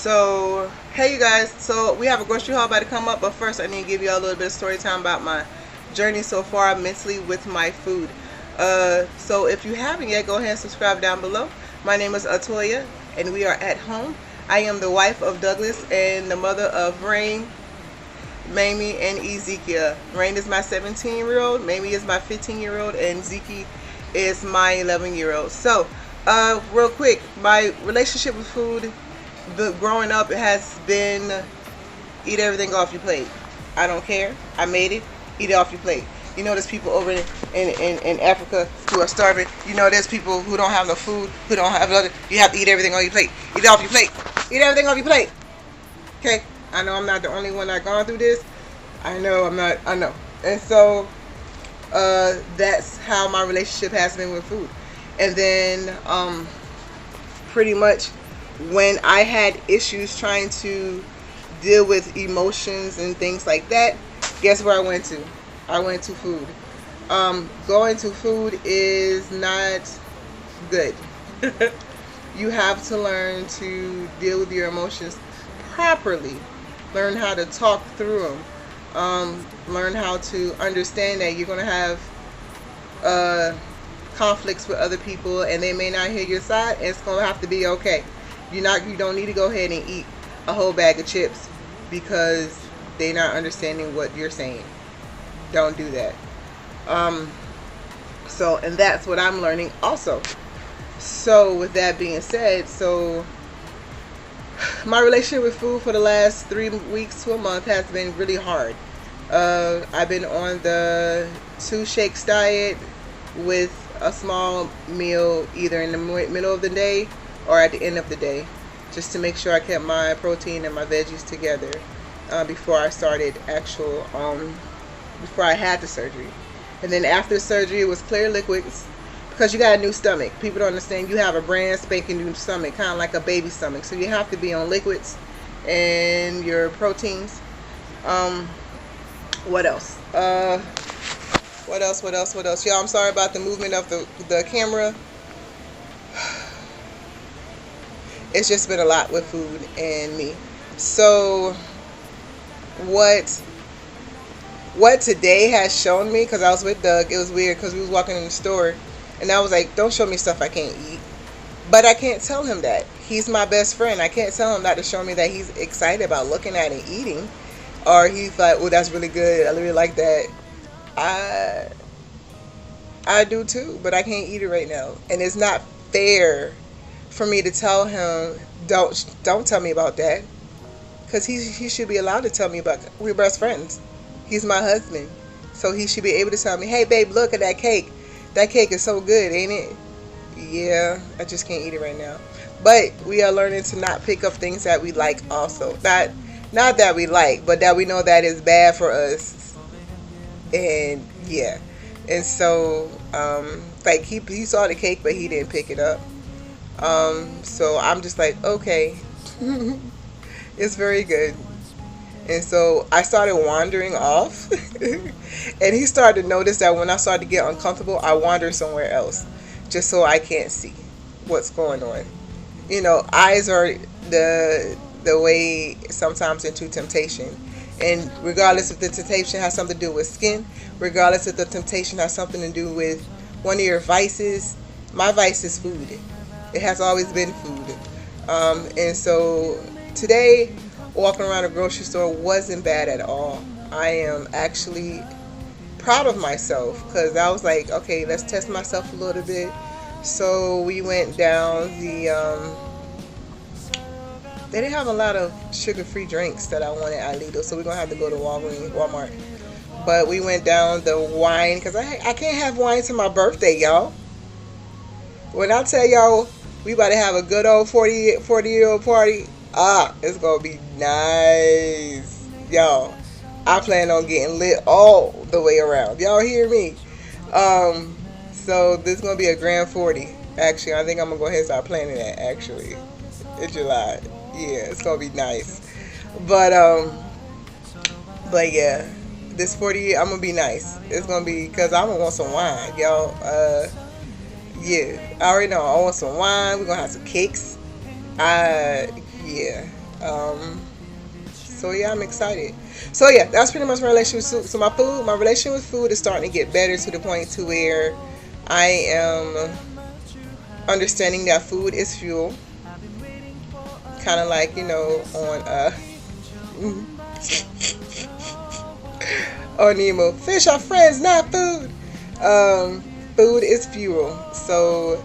So, hey you guys, so we have a grocery haul about to come up, but first I need to give you all a little bit of story time about my journey so far mentally with my food. So if you haven't yet, go ahead and subscribe down below. My name is Atoya, and we are at home. I am the wife of Douglas and the mother of Rayne, Mamie, and Ezekia. Rayne is my 17-year-old, Mamie is my 15-year-old, and Ezekia is my 11-year-old. So, real quick, my relationship with food, growing up, it has been eat everything off your plate. I don't care. I made it. Eat it off your plate. You know, there's people over in Africa who are starving. You know, there's people who don't have no food, who don't have other. You have to eat everything on your plate. Eat it off your plate. Eat everything off your plate. Okay? I know I'm not the only one that gone through this. I know I'm not. I know. And so, that's how my relationship has been with food. And then, pretty much, when I had issues trying to deal with emotions and things like that, guess where I went to? I went to food. Going to food is not good. You have to learn to deal with your emotions properly. Learn how to talk through them. Learn how to understand that you're going to have conflicts with other people, and they may not hear your side, and it's going to have to be okay. You don't need to go ahead and eat a whole bag of chips because they're not understanding what you're saying. Don't do that. And that's what I'm learning also. So with that being said, so my relationship with food for the last 3 weeks to a month has been really hard. I've been on the 2 shakes diet with a small meal either in the middle of the day or at the end of the day, just to make sure I kept my protein and my veggies together before I started before I had the surgery. And then after the surgery, it was clear liquids, because you got a new stomach. People don't understand, you have a brand spanking new stomach, kind of like a baby stomach, so you have to be on liquids and your proteins. What else? What else? Y'all, I'm sorry about the movement of the camera. It's just been a lot with food and me. So what today has shown me, because I was with Doug, it was weird because we was walking in the store and I was like, don't show me stuff I can't eat. But I can't tell him that. He's my best friend. I can't tell him not to show me that he's excited about looking at and eating. Or he's like, oh, that's really good. I really like that. I do too, but I can't eat it right now. And it's not fair for me to tell him, don't tell me about that, because he should be allowed to tell me about it. We're best friends. He's my husband, so he should be able to tell me, hey babe, look at that cake. That cake is so good, ain't it? Yeah, I just can't eat it right now. But we are learning to not pick up things that we like also. Not that we like, but that we know that is bad for us. And yeah. And so like he saw the cake, but he didn't pick it up. So I'm just like, okay. It's very good. And so I started wandering off. And he started to notice that when I started to get uncomfortable, I wander somewhere else, just so I can't see what's going on. You know, eyes are the way sometimes into temptation. And regardless if the temptation has something to do with skin, regardless if the temptation has something to do with one of your vices, my vice is food. It has always been food. And so today, walking around a grocery store wasn't bad at all. I am actually proud of myself, because I was like, okay, let's test myself a little bit. So we went down they didn't have a lot of sugar-free drinks that I wanted at LIDL, so we're going to have to go to Walmart. But we went down the wine, because I can't have wine to my birthday, y'all. When I tell y'all we about to have a good old 40-year-old party, it's going to be nice. Y'all, I plan on getting lit all the way around. Y'all hear me? So this is going to be a grand 40. Actually, I think I'm going to go ahead and start planning that, actually, in July. Yeah, it's gonna be nice. But yeah, this 40, I'm gonna be nice. It's gonna be, because I'm gonna want some wine, y'all. Yeah, I already know I want some wine. We're gonna have some cakes. Yeah, So yeah, I'm excited. So yeah, that's pretty much my relationship with food. So my relationship with food is starting to get better to the point to where I am understanding that food is fuel. Kind of like, on Nemo, fish are friends, not food. Food is fuel. So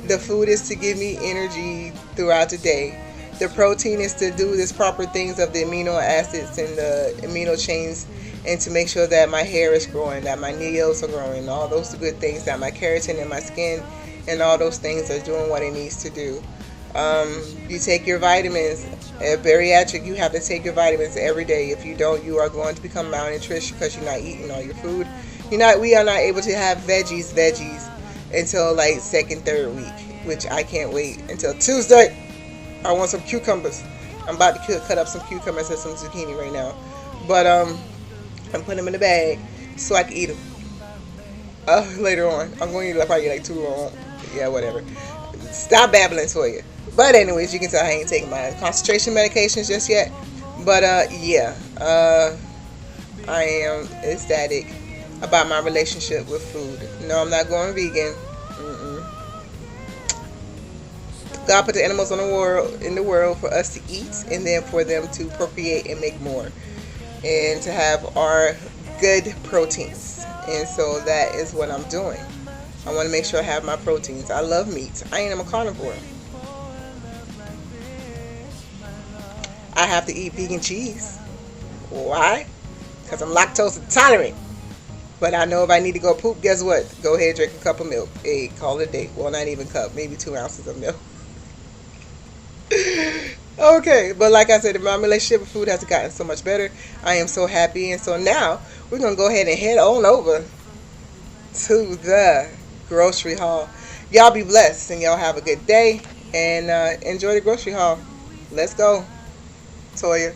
the food is to give me energy throughout the day. The protein is to do this proper things of the amino acids and the amino chains, and to make sure that my hair is growing, that my nails are growing, all those good things, that my keratin in my skin and all those things are doing what it needs to do. You take your vitamins. At bariatric, you have to take your vitamins every day. If you don't, you are going to become malnourished because you're not eating all your food. We are not able to have veggies until like second, third week, which I can't wait until Tuesday. I want some cucumbers. I'm about to cut up some cucumbers and some zucchini right now, but I'm putting them in the bag so I can eat them. Later on, I'm going to eat probably like 2 or yeah, whatever. Stop babbling, Toya. But anyways, you can tell I ain't taking my concentration medications just yet. But yeah, I am ecstatic about my relationship with food. No, I'm not going vegan. God put the animals in the world for us to eat, and then for them to procreate and make more, and to have our good proteins. And so that is what I'm doing. I want to make sure I have my proteins. I love meat. I am a carnivore. I have to eat vegan cheese. Why? Because I'm lactose intolerant. But I know if I need to go poop, guess what? Go ahead, drink a cup of milk. Hey, call it a day. Well, not even a cup. Maybe 2 ounces of milk. Okay, but like I said, my relationship with food has gotten so much better. I am so happy. And so now we're going to go ahead and head on over to the grocery haul. Y'all be blessed and y'all have a good day, and enjoy the grocery haul. Let's go. Toya.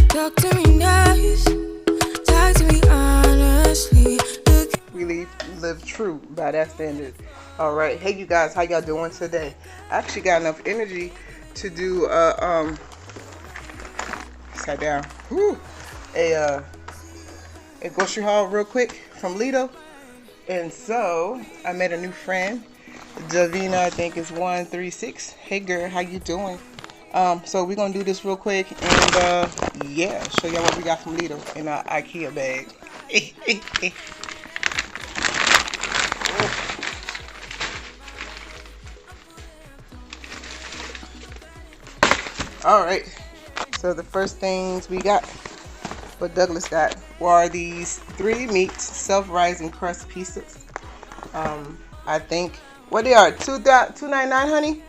Talk to me nice, talk to me honestly. We live true by that standard. All right, hey you guys, how y'all doing today? I actually got enough energy to do sat down. A grocery haul real quick from LIDL. And so I met a new friend, Davina, I think is 136. Hey girl, how you doing? So we're gonna do this real quick and yeah, show y'all what we got from LIDL in our IKEA bag. All right. So the first things we got, what Douglas got, were these 3 meat self-rising crust pieces. I think what they are, $2.99, honey.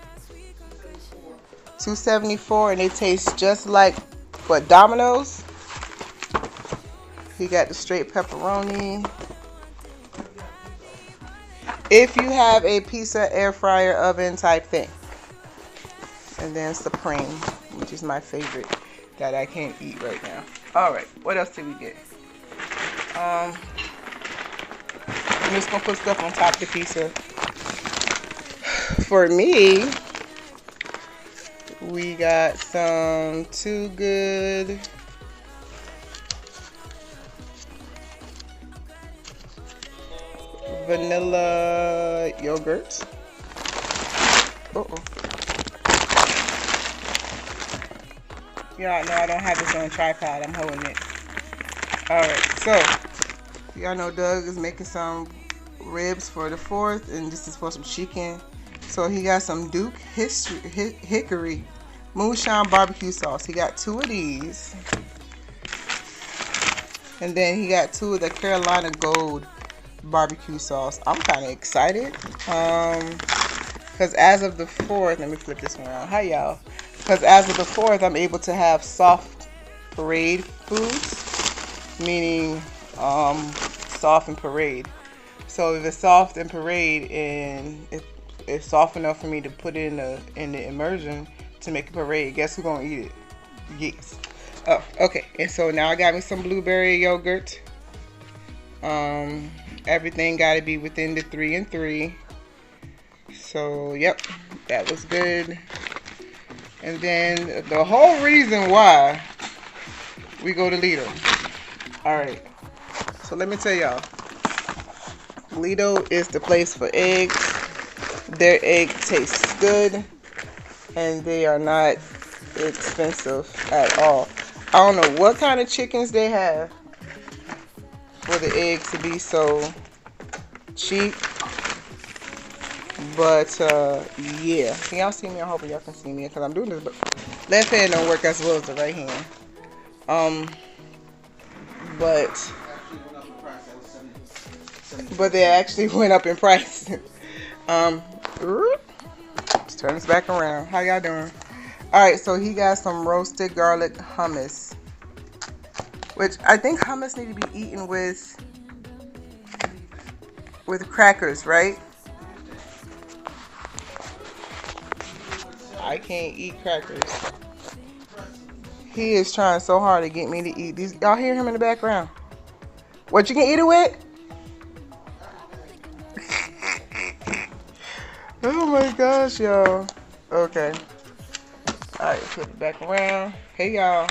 $2.74, and they taste just like what, Domino's. He got the straight pepperoni. If you have a pizza air fryer oven type thing, and then Supreme, which is my favorite that I can't eat right now. All right, what else did we get? I'm just gonna put stuff on top of the pizza. For me, we got some Too Good vanilla yogurt. Y'all know I don't have this on tripod. I'm holding it. Alright, so y'all know Doug is making some ribs for the 4th, and this is for some chicken. So he got some Duke Hickory Moonshine barbecue sauce. He got 2 of these. And then he got 2 of the Carolina Gold barbecue sauce. I'm kind of excited. Because as of the 4th, let me flip this one around. Hi, y'all. Because as of the 4th, I'm able to have soft parade foods, meaning soft and parade. So if it's soft and parade, and it's soft enough for me to put it in the immersion to make a parade, guess who's gonna eat it? Yes. Oh, okay. And so now I got me some blueberry yogurt. Everything got to be within the 3 and 3. So yep, that was good. And then the whole reason why we go to LIDL. Alright, so let me tell y'all, LIDL is the place for eggs. Their egg tastes good and they are not expensive at all. I don't know what kind of chickens they have for the eggs to be so cheap. But yeah, can y'all see me? I hope y'all can see me because I'm doing this, but left hand don't work as well as the right hand. But they actually went up in price. Let's turn this back around. How y'all doing? All right, so he got some roasted garlic hummus, which I think hummus need to be eaten with crackers, right? I can't eat crackers. He is trying so hard to get me to eat these. Y'all hear him in the background? What you can eat it with? Oh my gosh, y'all. Okay. Alright, flip it back around. Hey, y'all.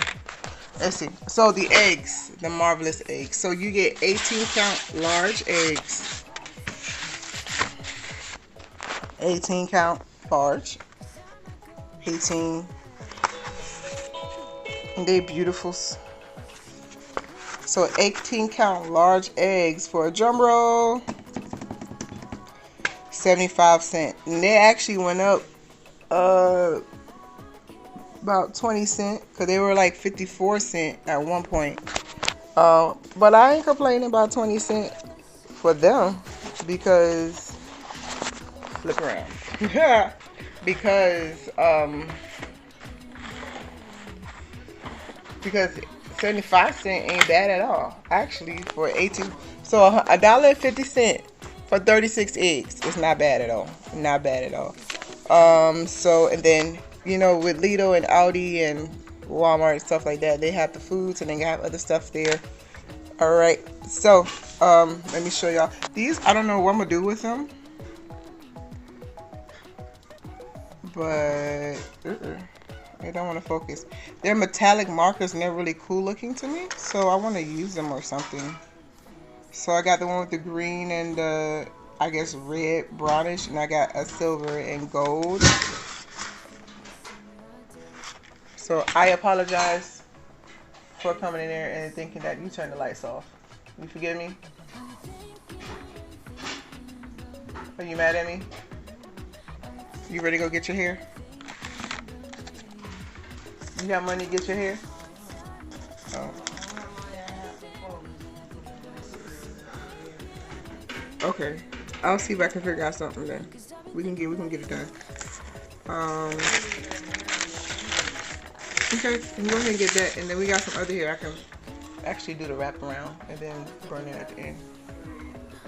Let's see. So the eggs, the marvelous eggs. So you get 18 count large eggs. 18 count large. 18. And they beautiful. So 18 count large eggs for a drum roll. 75 cents. And they actually went up about 20 cents because they were like 54 cents at one point. But I ain't complaining about 20 cents for them because flip around. because 75 cents ain't bad at all actually for 18. So $1.50 for 36 eggs. It's not bad at all. Not bad at all. So, and then, you know, with LIDL and Audi and Walmart and stuff like that, they have the foods and they have other stuff there. Alright, so, let me show y'all. These, I don't know what I'm going to do with them. But, I don't want to focus. They're metallic markers and they're really cool looking to me. So, I want to use them or something. So I got the one with the green and the, I guess, red, brownish, and I got a silver and gold. So I apologize for coming in there and thinking that you turned the lights off. You forgive me? Are you mad at me? You ready to go get your hair? You got money to get your hair? Oh. Okay, I'll see if I can figure out something then. We can get it done. Okay, we go ahead and get that, and then we got some other here. I can actually do the wrap around and then burn it at the end.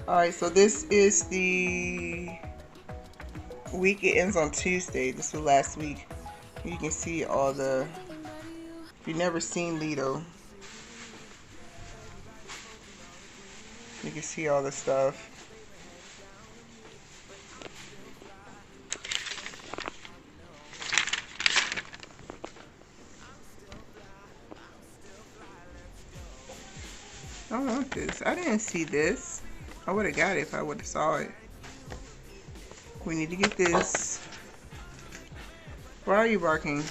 All right, so this is the week. It ends on Tuesday. This was last week. You can see all the. If you've never seen LIDL, you can see all the stuff. I want this. I didn't see this. I would have got it if I would have saw it. We need to get this. Why are you barking?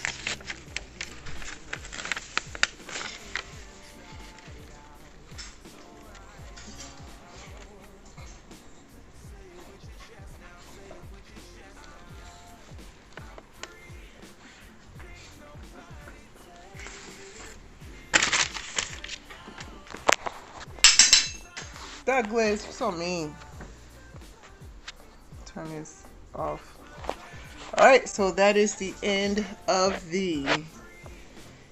Douglas, you're so mean. Turn this off. Alright, so that is the end of the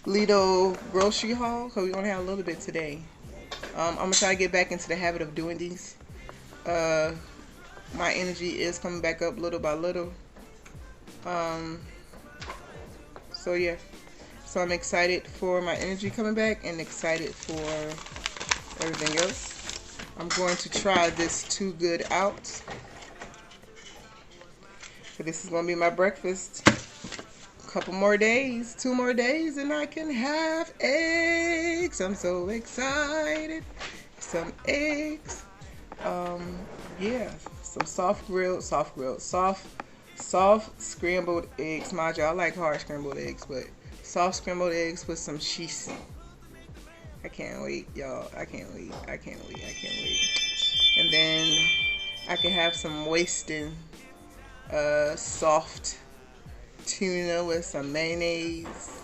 LIDL grocery haul. So we only have a little bit today. I'm going to try to get back into the habit of doing these. My energy is coming back up little by little. So yeah. So I'm excited for my energy coming back and excited for everything else. I'm going to try this Too Good out. So this is going to be my breakfast. A couple more days, 2 more days, and I can have eggs. I'm so excited. Some eggs. Yeah, some soft scrambled eggs. Mind you, I like hard scrambled eggs, but soft scrambled eggs with some cheese. I can't wait, y'all. I can't wait. And then I can have some wasting soft tuna with some mayonnaise.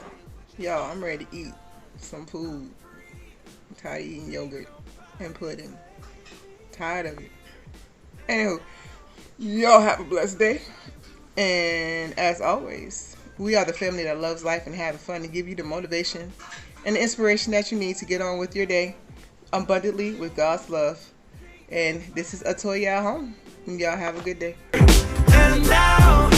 Y'all, I'm ready to eat some food. I'm tired of eating yogurt and pudding. Tired of it. Anywho, y'all have a blessed day. And as always, we are the family that loves life and having fun to give you the motivation and the inspiration that you need to get on with your day abundantly with God's love. And this is Atoya at home. And y'all have a good day. And now